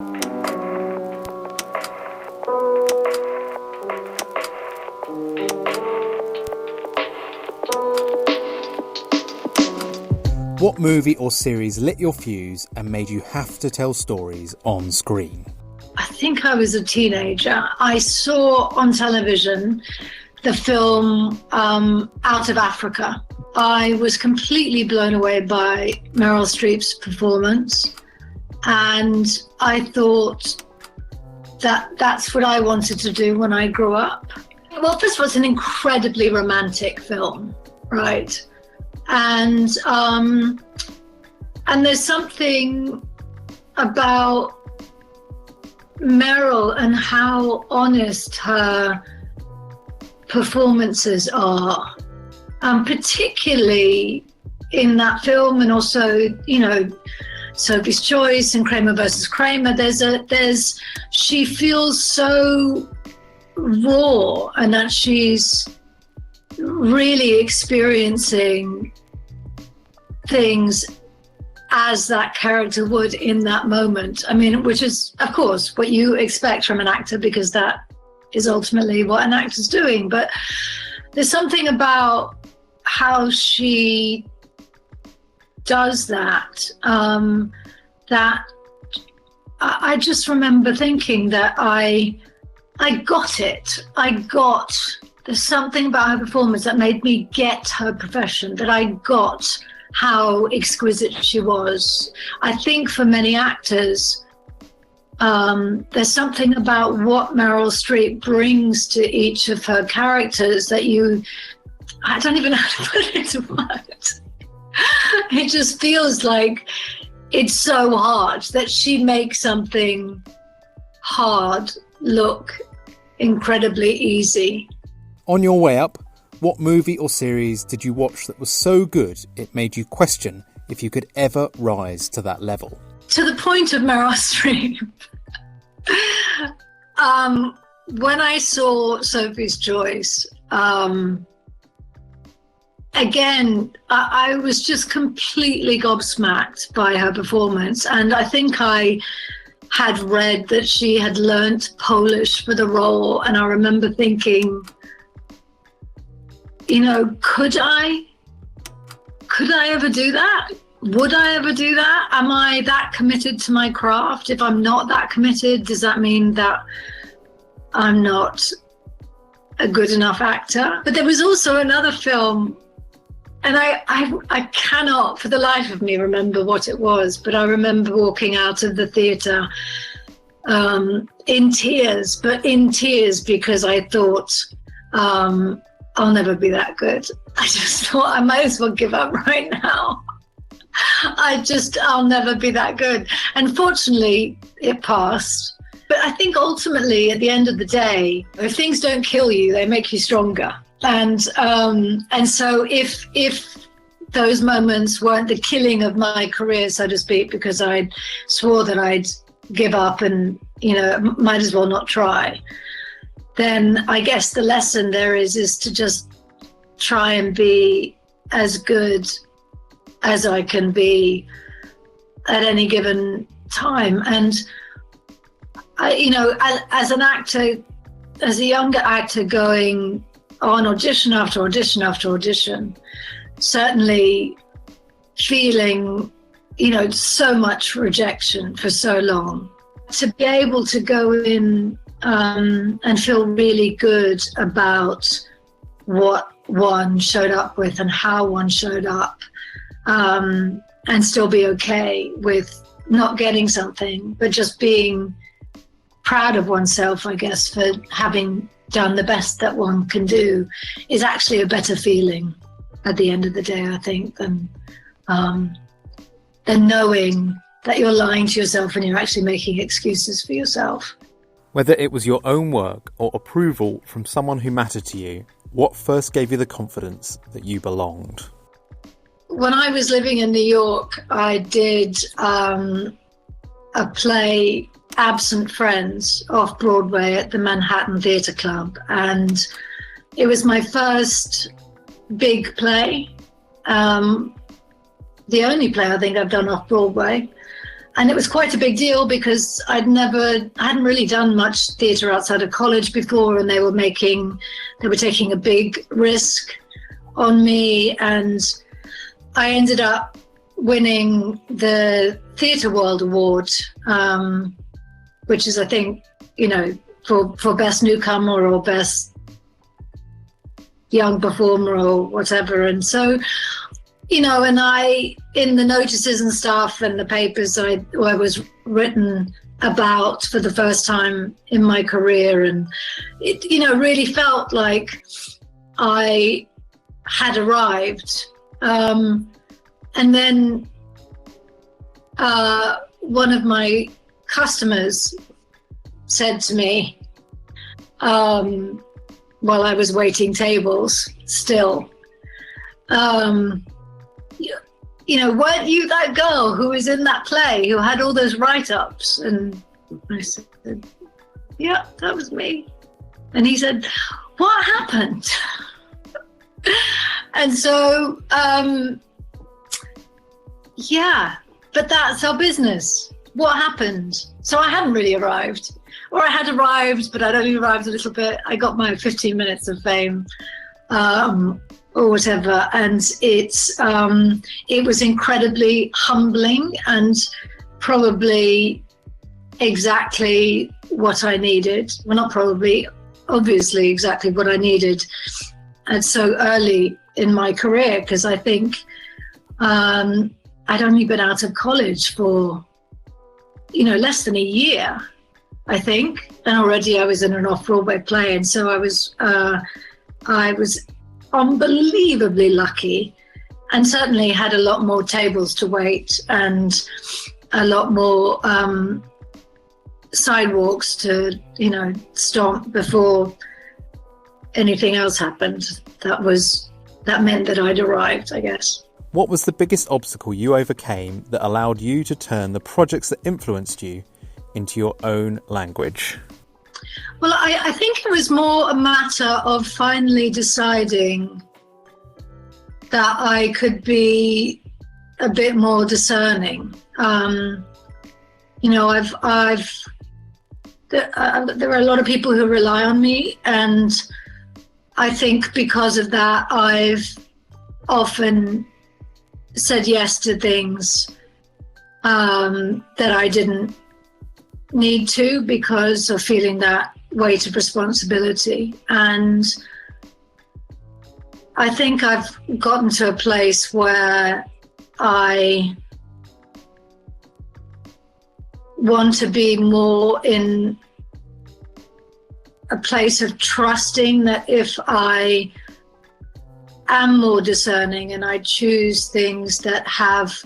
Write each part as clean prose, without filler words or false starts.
What movie or series lit your fuse and made you have to tell stories on screen? I think I was a teenager. I saw on television the film Out of Africa. I was completely blown away by Meryl Streep's performance, and I thought that that's what I wanted to do when I grew up. Well, this was an incredibly romantic film, right? And there's something about Meryl and how honest her performances are, particularly in that film, and also, you know, Sophie's Choice and Kramer versus Kramer. She feels so raw, and that she's really experiencing things as that character would in that moment. I mean, which is, of course, what you expect from an actor, because that is ultimately what an actor's doing. But there's something about how she does that, that I just remember thinking that I got it. There's something about her performance that made me get her profession, that I got how exquisite she was. I think for many actors, there's something about what Meryl Streep brings to each of her characters that I don't even know how to put it into words. It just feels like it's so hard that she makes something hard look incredibly easy. On your way up, what movie or series did you watch that was so good it made you question if you could ever rise to that level? To the point of Meryl Streep. When I saw Sophie's Choice, again, I was just completely gobsmacked by her performance. And I think I had read that she had learnt Polish for the role. And I remember thinking, you know, could I ever do that? Would I ever do that? Am I that committed to my craft? If I'm not that committed, does that mean that I'm not a good enough actor? But there was also another film, and I cannot for the life of me remember what it was, but I remember walking out of the theatre in tears because I thought, I'll never be that good. I just thought I might as well give up right now. I'll never be that good. And fortunately, it passed. But I think ultimately, at the end of the day, if things don't kill you, they make you stronger. And so if those moments weren't the killing of my career, so to speak, because I swore that I'd give up and, you know, might as well not try, then I guess the lesson there is to just try and be as good as I can be at any given time. And I, you know, as an actor, as a younger actor, going on audition after audition after audition, certainly feeling, you know, so much rejection for so long, to be able to go in and feel really good about what one showed up with and how one showed up, and still be okay with not getting something, but just being proud of oneself, I guess, for having done the best that one can do, is actually a better feeling at the end of the day, I think, than knowing that you're lying to yourself and you're actually making excuses for yourself. Whether it was your own work or approval from someone who mattered to you, what first gave you the confidence that you belonged? When I was living in New York, I did a play, Absent Friends, off Broadway at the Manhattan Theatre Club. And it was my first big play, the only play I think I've done off Broadway. And it was quite a big deal because I hadn't really done much theatre outside of college before, and they were taking a big risk on me, and I ended up winning the Theatre World Award, which is, I think, for best newcomer or best young performer or whatever. And so, and I, in the notices and stuff and the papers, I was written about for the first time in my career, and it, really felt like I had arrived. And then one of my customers said to me, while I was waiting tables still, weren't you that girl who was in that play who had all those write-ups? And I said, yeah, that was me. And he said, what happened? And so, but that's our business. What happened? So I hadn't really arrived, or I had arrived, but I'd only arrived a little bit. I got my 15 minutes of fame, or whatever. And it was incredibly humbling and probably exactly what I needed. Well, not probably, obviously exactly what I needed at so early in my career, because I think I'd only been out of college for, less than a year, I think. And already I was in an off-Broadway play. And so I was unbelievably lucky, and certainly had a lot more tables to wait and a lot more sidewalks to, stomp before anything else happened. That meant that I'd arrived, I guess. What was the biggest obstacle you overcame that allowed you to turn the projects that influenced you into your own language? Well, I think it was more a matter of finally deciding that I could be a bit more discerning. There are a lot of people who rely on me, and I think because of that, I've often said yes to things that I didn't need to, because of feeling that weight of responsibility. And I think I've gotten to a place where I want to be more in a place of trusting that if I am more discerning and I choose things that have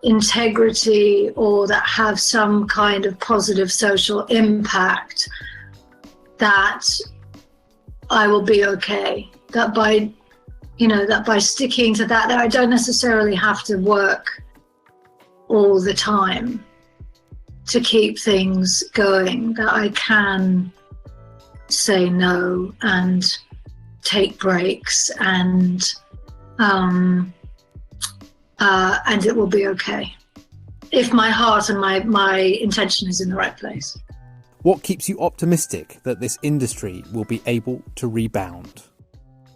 integrity or that have some kind of positive social impact, that I will be okay. That by sticking to that I don't necessarily have to work all the time to keep things going, that I can say no and take breaks, and it will be okay if my heart and my intention is in the right place. What keeps you optimistic that this industry will be able to rebound?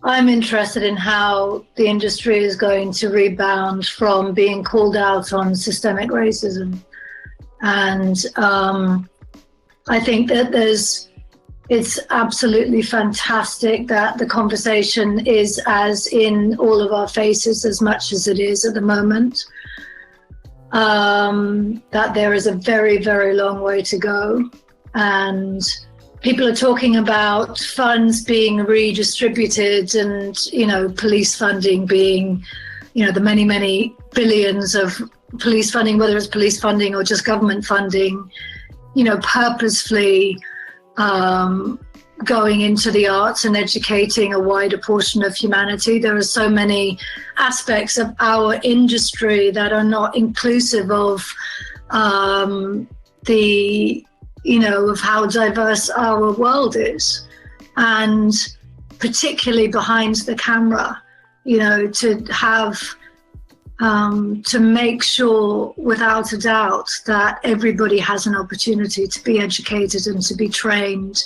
I'm interested in how the industry is going to rebound from being called out on systemic racism. And I think that it's absolutely fantastic that the conversation is as in all of our faces as much as it is at the moment. That there is a very, very long way to go. And people are talking about funds being redistributed and, police funding being, the many, many billions of police funding, whether it's police funding or just government funding, purposefully going into the arts and educating a wider portion of humanity. There are so many aspects of our industry that are not inclusive of of how diverse our world is, and particularly behind the camera, to have to make sure, without a doubt, that everybody has an opportunity to be educated and to be trained,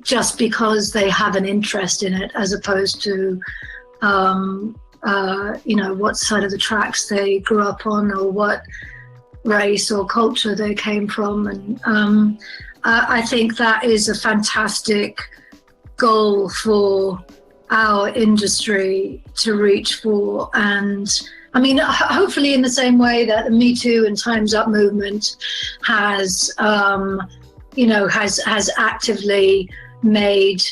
just because they have an interest in it, as opposed to, what side of the tracks they grew up on, or what race or culture they came from. And I think that is a fantastic goal for our industry to reach for. And I mean, hopefully in the same way that the Me Too and Time's Up movement has actively made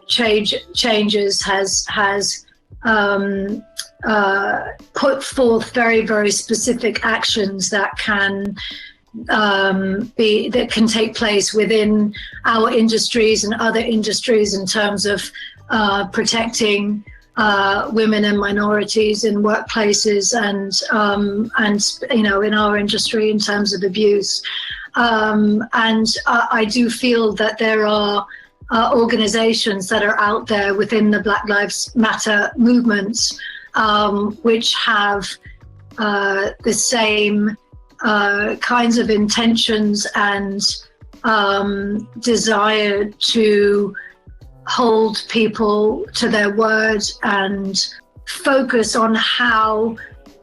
changes, has put forth very, very specific actions that can take place within our industries and other industries in terms of protecting women and minorities in workplaces, and in our industry in terms of abuse. And I do feel that there are organizations that are out there within the Black Lives Matter movements, which have the same kinds of intentions and desire to hold people to their word and focus on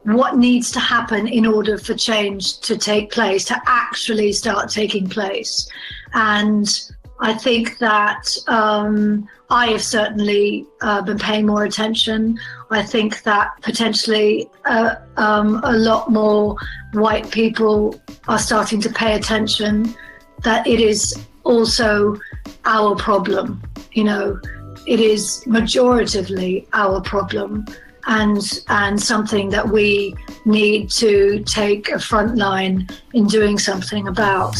what needs to happen in order for change to take place, to actually start taking place. And I think that I have certainly been paying more attention. I think that potentially a lot more white people are starting to pay attention, that it is also our problem. It is majoritively our problem, and something that we need to take a front line in doing something about.